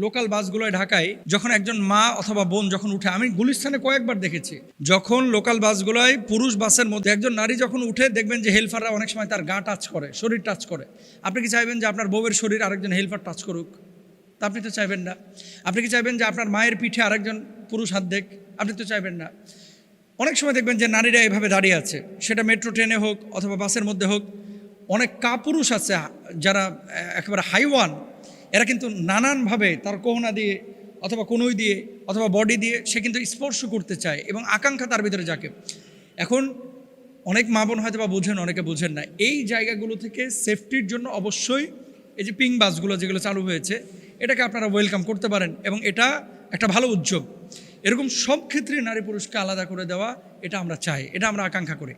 Local বাসগুলোয় ঢাকায় যখন একজন মা অথবা বোন যখন উঠে, আমি গুলিস্তানে কয়েকবার দেখেছি, যখন লোকাল বাসগুলোয় পুরুষ বাসের মধ্যে একজন নারী যখন উঠে, দেখবেন যে হেলফাররা অনেক সময় তার গা টাচ করে, শরীর টাচ করে। আপনি কি চাইবেন যে আপনার বউয়ের শরীর আরেকজন হেলফার টাচ করুক? তা আপনি তো চাইবেন না। আপনি কি চাইবেন যে আপনার মায়ের পিঠে আরেকজন পুরুষ হাত দেখ? আপনি তো চাইবেন না। অনেক সময় দেখবেন যে নারীরা এভাবে দাঁড়িয়ে আছে, সেটা মেট্রো ট্রেনে হোক অথবা বাসের মধ্যে হোক। অনেক কাপুরুষ আছে যারা একেবারে হাইওয়ান, এরা কিন্তু নানানভাবে তার কোহনা দিয়ে অথবা কনুই দিয়ে অথবা বডি দিয়ে সে কিন্তু স্পর্শ করতে চায় এবং আকাঙ্ক্ষা তার ভিতরে যাকে। এখন অনেক মা বোন হয়তো বা বুঝেন, অনেকে বুঝেন না। এই জায়গাগুলো থেকে সেফটির জন্য অবশ্যই এই যে পিং বাসগুলো যেগুলো চালু হয়েছে, এটাকে আপনারা ওয়েলকাম করতে পারেন এবং এটা একটা ভালো উদ্যোগ। এরকম সব ক্ষেত্রে নারী পুরুষকে আলাদা করে দেওয়া, এটা আমরা চাই, এটা আমরা আকাঙ্ক্ষা করি।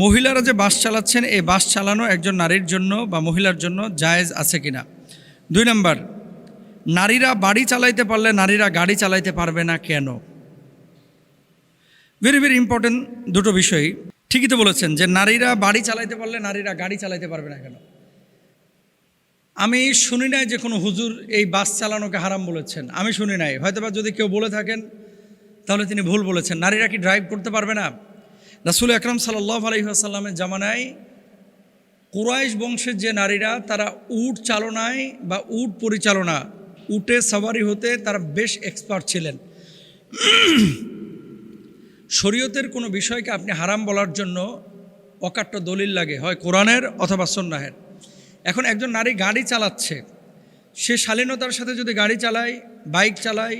মহিলারা যে বাস চালাচ্ছেন, এই বাস চালানো একজন নারীর জন্য বা মহিলার জন্য জায়েজ আছে কিনা। 2 নম্বর, নারীরা বাড়ি চালাইতে পারলে নারীরা গাড়ি চালাইতে পারবে না কেন? ভেরি ভেরি ইম্পর্টেন্ট দুটো বিষয়। ঠিকই তো বলেছেন যে নারীরা বাড়ি চালাইতে পারলে নারীরা গাড়ি চালাইতে পারবে না কেন। আমি শুনি নাই যে কোনো হুজুর এই বাস চালানোকে হারাম বলেছেন, আমি শুনি নাই। হয়তোবা যদি কেউ বলে থাকেন তাহলে তিনি ভুল বলেছেন। নারীরা কি ড্রাইভ করতে পারবে না? রাসূল আকরাম সাল্লাল্লাহু আলাইহি ওয়াসাল্লামের জামানায় কুরাইশ বংশের যে নারীরা, তারা উট চালনায় বা উট পরিচালনা, উটে সাওয়ারি হতে তারা বেশ এক্সপার্ট ছিলেন। শরীয়তের কোনো বিষয়কে আপনি হারাম বলার জন্য অকাট্য দলিল লাগে, হয় কোরআনের অথবা সুন্নাহের। এখন একজন নারী গাড়ি চালাচ্ছে, সে শালীনতার সাথে যদি গাড়ি চালায়, বাইক চালায়,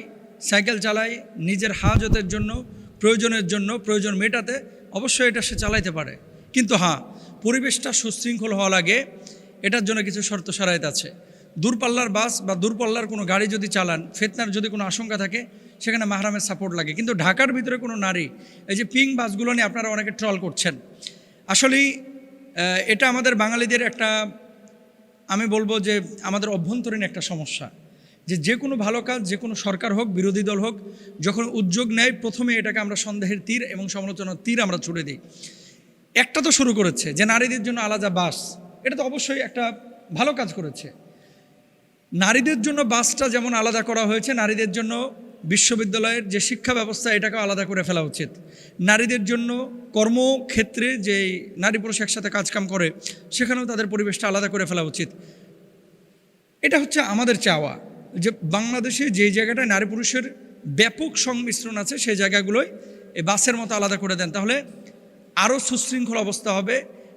সাইকেল চালায়, নিজের হাজতের জন্য, প্রয়োজনের জন্য, প্রয়োজন মেটাতে অবশ্যই এটা সে চালাইতে পারে। কিন্তু হ্যাঁ, পরিবেশটা সুশৃঙ্খল হওয়া লাগে, এটার জন্য কিছু শর্ত শরায়েত আছে। দূরপাল্লার বাস বা দূরপাল্লার কোনো গাড়ি যদি চালান, ফিতনার যদি কোনো আশঙ্কা থাকে, সেখানে মাহরামের সাপোর্ট লাগে। কিন্তু ঢাকার ভিতরে কোনো নারী, এই যে পিং বাসগুলো নিয়ে আপনারা অনেকে ট্রল করছেন, আসলেই এটা আমাদের বাঙালিদের একটা, আমি বলবো যে আমাদের অভ্যন্তরীণ একটা সমস্যা। যে কোনো ভালো কাজ, যে কোনো সরকার হোক, বিরোধী দল হোক, যখন উদ্যোগ নেয়, প্রথমে এটাকে আমরা সন্দেহের তীর এবং সমালোচনার তীর আমরা ছুড়ে দিই। একটা তো শুরু করেছে যে নারীদের জন্য আলাদা বাস, এটা তো অবশ্যই একটা ভালো কাজ করেছে। নারীদের জন্য বাসটা যেমন আলাদা করা হয়েছে, নারীদের জন্য বিশ্ববিদ্যালয়ের যে শিক্ষা ব্যবস্থা, এটাকেও আলাদা করে ফেলা উচিত। নারীদের জন্য কর্মক্ষেত্রে যে নারী পুরুষ একসাথে কাজকাম করে, সেখানেও তাদের পরিবেশটা আলাদা করে ফেলা উচিত। এটা হচ্ছে আমাদের চাওয়া যে বাংলাদেশে যে জায়গাটায় নারী পুরুষের ব্যাপক সংমিশ্রণ আছে, সেই জায়গাগুলোই এই বাসের মতো আলাদা করে দেন, তাহলে আরও সুশৃঙ্খল অবস্থা হবে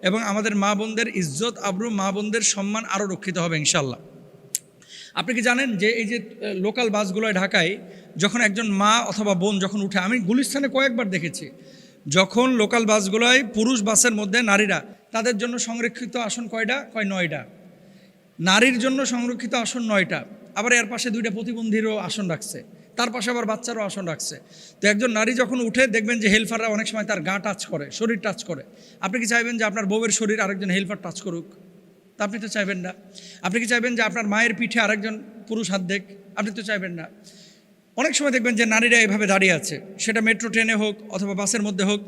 এবং আমাদের মা বোনদের ইজ্জত আবরু, মা বোনদের সম্মান আরও রক্ষিত হবে ইনশাল্লাহ। আপনি কি জানেন যে এই যে লোকাল বাসগুলোয় ঢাকায় যখন একজন মা অথবা বোন যখন উঠে, আমি গুলিস্তানে কয়েকবার দেখেছি, যখন লোকাল বাসগুলোয় পুরুষ বাসের মধ্যে নারীরা, তাদের জন্য সংরক্ষিত আসন কয়টা? 9টা। নারীর জন্য সংরক্ষিত আসন 9টা, আবার এর পাশে 2টা প্রতিবন্ধীরও আসন রাখছে, তার পাশে আবার বাচ্চারও আসন রাখছে। তো একজন নারী যখন উঠে, দেখবেন যে হেলফাররা অনেক সময় তার গা টাচ করে, শরীর টাচ করে। আপনি কি চাইবেন যে আপনার বউয়ের শরীর আরেকজন হেলফার টাচ করুক? তা আপনি তো চাইবেন না। আপনি কি চাইবেন যে আপনার মায়ের পিঠে আরেকজন পুরুষ হাত দেখ? আপনি তো চাইবেন না। অনেক সময় দেখবেন যে নারীরা এভাবে দাঁড়িয়ে আছে, সেটা মেট্রো ট্রেনে হোক অথবা বাসের মধ্যে হোক।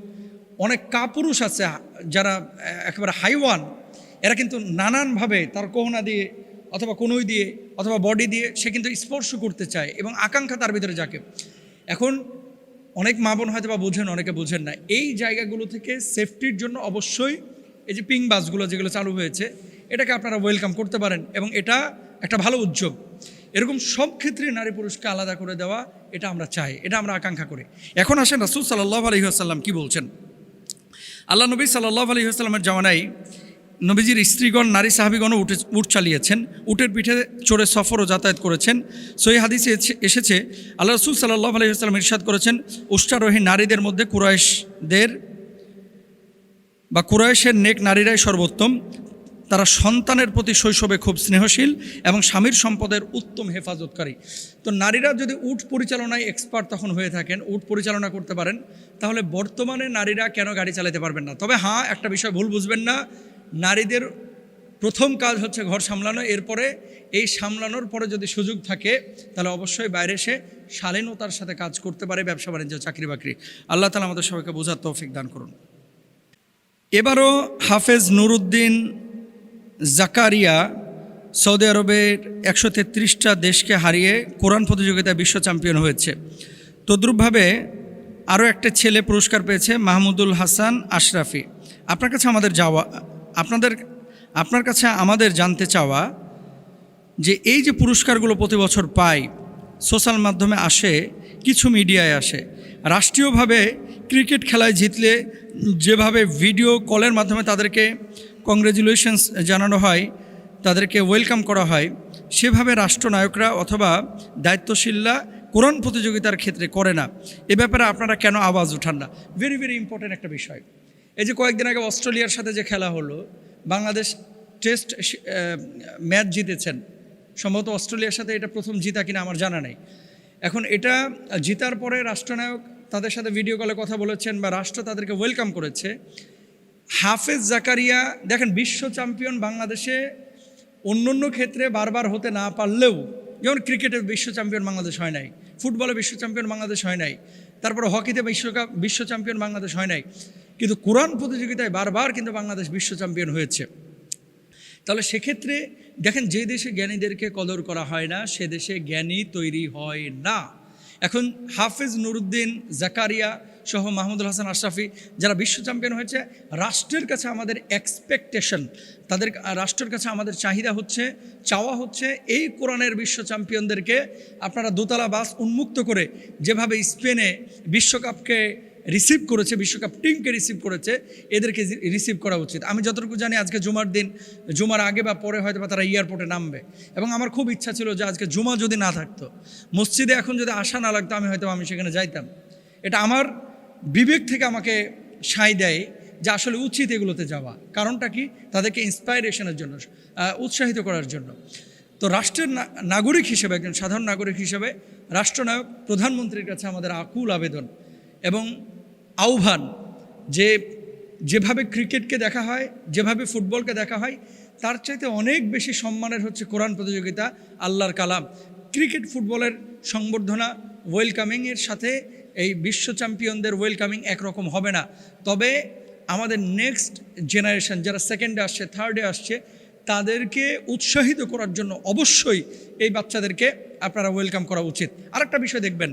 অনেক কাপুরুষ আছে যারা একেবারে হাইওয়ান, এরা কিন্তু নানানভাবে তার কোহনা দিয়ে অথবা কনুই দিয়ে অথবা বডি দিয়ে সে কিন্তু স্পর্শ করতে চায় এবং আকাঙ্ক্ষা তার ভিতরে যাকে। এখন অনেক মা বোন হয়তো বা বুঝেন, অনেকে বুঝেন না। এই জায়গাগুলো থেকে সেফটির জন্য অবশ্যই এই যে পিং বাসগুলো যেগুলো চালু হয়েছে, এটাকে আপনারা ওয়েলকাম করতে পারেন এবং এটা একটা ভালো উদ্যোগ। এরকম সব ক্ষেত্রে নারী পুরুষকে আলাদা করে দেওয়া, এটা আমরা চাই, এটা আমরা আকাঙ্ক্ষা করি। এখন আসেন রাসূল সাল্লাল্লাহু আলাইহি ওয়াসাল্লাম কি বলছেন। আল্লাহ নবী সাল্লাল্লাহু আলাইহি ওয়াসাল্লামের জামানায় নবীজির স্ত্রীগণ, নারী সাহাবীগণও উট চালিয়েছেন, উটের পিঠে চড়ে সফর ও যাতায়াত করেছেন। সহিহ হাদিসে এসেছে, আল্লাহ রাসূল সাল্লাল্লাহু আলাইহি ওয়াসাল্লাম ইরশাদ করেছেন, উষ্ট্রারোহী নারীদের মধ্যে কুরাইশের নেক নারীরাই সর্বোত্তম। তারা সন্তানের প্রতি শৈশবে খুব স্নেহশীল এবং স্বামীর সম্পদের উত্তম হেফাজতকারী। তো নারীরা যদি উট পরিচালনায় এক্সপার্ট তখন হয়ে থাকেন, উট পরিচালনা করতে পারেন, তাহলে বর্তমানে নারীরা কেন গাড়ি চালাতে পারবেন না? তবে হ্যাঁ, একটা বিষয় ভুল বুঝবেন না, নারীদের প্রথম কাজ হচ্ছে ঘর সামলানো। এরপরে এই সামলানোর পরে যদি সুযোগ থাকে, তাহলে অবশ্যই বাইরে এসে শালীনতার সাথে কাজ করতে পারে, ব্যবসা বাণিজ্য, চাকরি বাকরি। আল্লাহ তাআলা আমাদের সবাইকে বোঝার তৌফিক দান করুন। এবারও হাফেজ নুরুদ্দিন জাকারিয়া সৌদি আরবের 133টা দেশকে হারিয়ে কোরআন প্রতিযোগিতায় বিশ্ব চ্যাম্পিয়ন হয়েছে। তদ্রূপভাবে আরও একটা ছেলে পুরস্কার পেয়েছে, মাহমুদুল হাসান আশরাফি। আপনার কাছে আমাদের জানতে চাওয়া যে এই যে পুরস্কারগুলো প্রতি বছর পাই, সোশ্যাল মাধ্যমে আসে, কিছু মিডিয়ায় আসে, রাষ্ট্রীয়ভাবে ক্রিকেট খেলায় জিতলে যেভাবে ভিডিও কলের মাধ্যমে তাদেরকে কংগ্রেচুলেশনস জানানো হয়, তাদেরকে ওয়েলকাম করা হয়, সেভাবে রাষ্ট্রনায়করা অথবা দায়িত্বশীলরা কোরআন প্রতিযোগিতার ক্ষেত্রে করে না। এ ব্যাপারে আপনারা কেন আওয়াজ উঠান না? ভেরি ভেরি ইম্পর্ট্যান্ট একটা বিষয়। এই যে কয়েকদিন আগে অস্ট্রেলিয়ার সাথে যে খেলা হলো, বাংলাদেশ টেস্ট ম্যাচ জিতেছেন, সম্ভবত অস্ট্রেলিয়ার সাথে এটা প্রথম জিতা কিনা আমার জানা নেই। এখন এটা জিতার পরে রাষ্ট্রনায়ক তাদের সাথে ভিডিও কলে কথা বলেছেন বা রাষ্ট্র তাদেরকে ওয়েলকাম করেছে। হাফেজ জাকারিয়া দেখেন, বিশ্ব চ্যাম্পিয়ন বাংলাদেশে অন্য ক্ষেত্রে বারবার হতে না পারলেও, যেমন ক্রিকেটে বিশ্ব চ্যাম্পিয়ন বাংলাদেশ হয় নাই, ফুটবলে বিশ্ব চ্যাম্পিয়ন বাংলাদেশ হয় নাই, তারপরে হকিতে বিশ্ব চ্যাম্পিয়ন বাংলাদেশ হয় নাই, কিন্তু কোরআন প্রতিযোগিতায় বারবার কিন্তু বাংলাদেশ বিশ্ব চ্যাম্পিয়ন হয়েছে। তাহলে সেক্ষেত্রে দেখেন, যে দেশে জ্ঞানীদেরকে কদর করা হয় না সে দেশে জ্ঞানী তৈরি হয় না। এখন হাফেজ নুরুদ্দিন জাকারিয়া সহ মাহমুদুল হাসান আশরাফি যারা বিশ্ব চ্যাম্পিয়ন হয়েছে, রাষ্ট্রের কাছে আমাদের এক্সপেকটেশন, রাষ্ট্রের কাছে আমাদের চাওয়া হচ্ছে এই কোরআনের বিশ্ব চ্যাম্পিয়নদেরকে আপনারা দোতলা বাস উন্মুক্ত করে যেভাবে স্পেনে বিশ্বকাপকে রিসিভ করেছে, বিশ্বকাপ টিমকে রিসিভ করেছে, এদেরকে রিসিভ করা উচিত। আমি যতটুকু জানি আজকে জুমার দিন, জুমার আগে বা পরে হয়তো বা তারা এয়ারপোর্টে নামবে, এবং আমার খুব ইচ্ছা ছিল যে আজকে জুমা যদি না থাকতো, মসজিদে এখন যদি আসা না লাগতো, আমি সেখানে যাইতাম। এটা আমার বিবেক থেকে আমাকে সায় দেয় যে আসলে উচিত এগুলোতে যাওয়া। কারণটা কি? তাদেরকে ইন্সপাইরেশনের জন্য, উৎসাহিত করার জন্য। তো রাষ্ট্রের নাগরিক হিসেবে, একজন সাধারণ নাগরিক হিসেবে রাষ্ট্রনায়ক প্রধানমন্ত্রীর কাছে আমাদের আকুল আবেদন এবং আহ্বান যে যেভাবে ক্রিকেটকে দেখা হয়, যেভাবে ফুটবলকে দেখা হয়, তার চাইতে অনেক বেশি সম্মানের হচ্ছে কোরআন প্রতিযোগিতা, আল্লাহর কালাম। ক্রিকেট ফুটবলের সংবর্ধনা, ওয়েলকামিংয়ের সাথে এই বিশ্ব চ্যাম্পিয়নদের ওয়েলকামিং একরকম হবে না। তবে আমাদের নেক্সট জেনারেশন যারা সেকেন্ডে আসছে, থার্ডে আসছে, তাদেরকে উৎসাহিত করার জন্য অবশ্যই এই বাচ্চাদেরকে আপনারা ওয়েলকাম করা উচিত। আরেকটা বিষয় দেখবেন,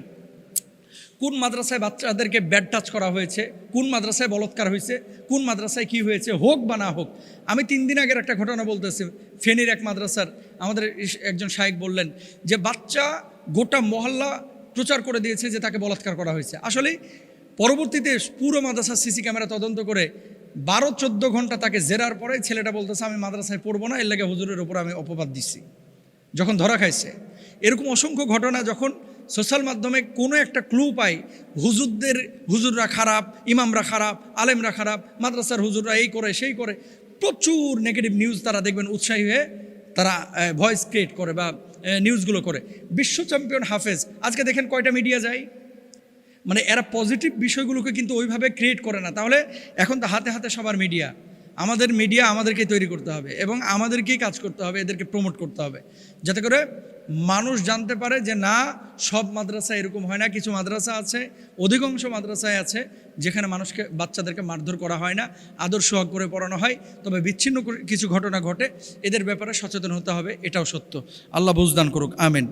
কোন মাদ্রাসায় বাচ্চাদেরকে ব্যাড টাচ করা হয়েছে, কোন মাদ্রাসায় বলৎকার হয়েছে, কোন মাদ্রাসায় কি হয়েছে, হোক বা না হোক। আমি 3 দিন আগের একটা ঘটনা বলতেছি, ফেনীর এক মাদ্রাসার আমাদের একজন শায়েখ বললেন যে বাচ্চা গোটা মহল্লা প্রচার করে দিয়েছে যে তাকে বলাৎকার করা হয়েছে। আসলে পরবর্তীতে পুরো মাদ্রাসার সিসি ক্যামেরা তদন্ত করে 12-14 ঘন্টা তাকে জেরার পরে ছেলেটা বলতেছে আমি মাদ্রাসায় পড়বো না, এর লাগে হুজুরের উপর আমি অপবাদ দিচ্ছি, যখন ধরা খাইছে। এরকম অসংখ্য ঘটনা যখন সোশ্যাল মাধ্যমে কোনো একটা ক্লু পাই, হুজুররা খারাপ, ইমামরা খারাপ, আলেমরা খারাপ, মাদ্রাসার হুজুররা এই করে সেই করে, প্রচুর নেগেটিভ নিউজ তারা দেখবেন উৎসাহী হয়ে তারা ভয়েস ক্রিয়েট করে বা নিউজগুলো করে। বিশ্ব চ্যাম্পিয়ন হাফেজ, আজকে দেখেন কয়টা মিডিয়া যায়, মানে এরা পজিটিভ বিষয়গুলোকে কিন্তু ওইভাবে ক্রিয়েট করে না। তাহলে এখন তো হাতে হাতে সবার মিডিয়া, আমাদের মিডিয়া আমাদেরকেই তৈরি করতে হবে এবং আমাদেরকেই কাজ করতে হবে, এদেরকে প্রমোট করতে হবে, যাতে করে মানুষ জানতে পারে যে না, সব মাদ্রাসা এরকম হয় না। কিছু মাদ্রাসা আছে, অধিকাংশ মাদ্রাসায় আছে যেখানে বাচ্চাদেরকে মারধর করা হয় না, আদর সোহাগ করে পড়ানো হয়, তবে বিচ্ছিন্ন কিছু ঘটনা ঘটে, এদের ব্যাপারে সচেতন হতে হবে, এটাও সত্য। আল্লাহ বুঝদান করুক, আমিন।